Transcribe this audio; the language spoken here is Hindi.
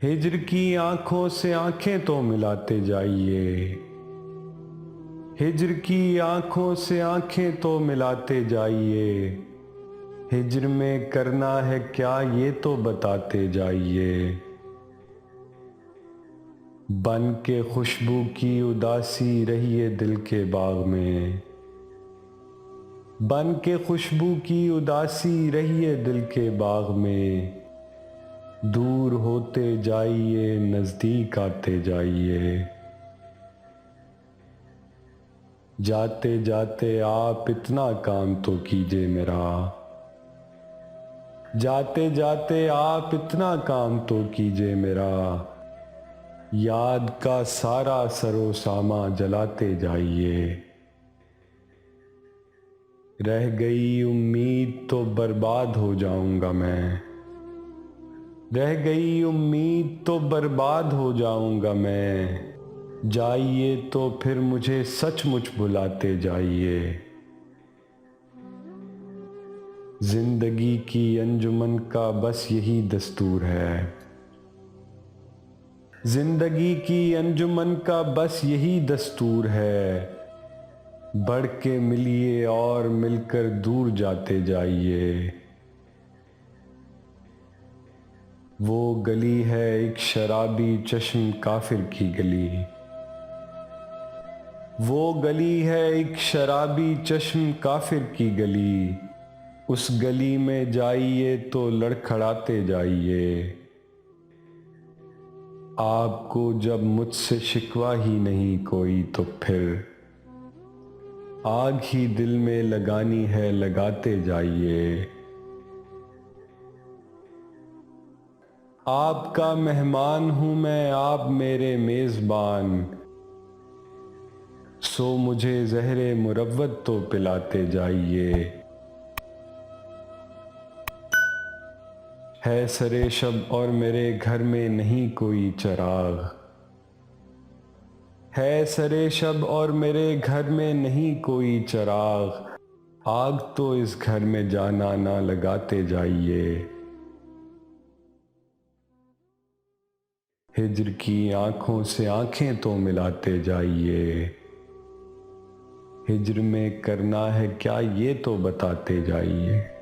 हिज्र की आंखों से आंखें तो मिलाते जाइए। हिज्र की आंखों से आंखें तो मिलाते जाइए। हिज्र में करना है क्या ये तो बताते जाइए। बन के खुशबू की उदासी रहिए दिल के बाग में। बन के खुशबू की उदासी रहिए दिल के बाग में। दूर होते जाइए नजदीक आते जाइए। जाते जाते आप इतना काम तो कीजिए मेरा। जाते जाते आप इतना काम तो कीजिए मेरा। याद का सारा सरोसामा जलाते जाइए। रह गई उम्मीद तो बर्बाद हो जाऊंगा मैं। रह गई उम्मीद तो बर्बाद हो जाऊंगा मैं। जाइए तो फिर मुझे सचमुच बुलाते जाइए। जिंदगी की अंजुमन का बस यही दस्तूर है। जिंदगी की अंजुमन का बस यही दस्तूर है। बढ़ के मिलिए और मिलकर दूर जाते जाइए। वो गली है एक शराबी चश्म काफिर की गली। वो गली है एक शराबी चश्म काफिर की गली। उस गली में जाइए तो लड़खड़ाते जाइए। आपको जब मुझसे शिकवा ही नहीं कोई तो फिर आग ही दिल में लगानी है लगाते जाइए। आपका मेहमान हूं मैं आप मेरे मेजबान। सो मुझे ज़हरे मुरव्वत तो पिलाते जाइए। है सरे शब और मेरे घर में नहीं कोई चिराग। है सरे शब और मेरे घर में नहीं कोई चिराग। आग तो इस घर में जाना ना लगाते जाइए। हिज्र की आंखों से आंखें तो मिलाते जाइए। हिज्र में करना है क्या ये तो बताते जाइए।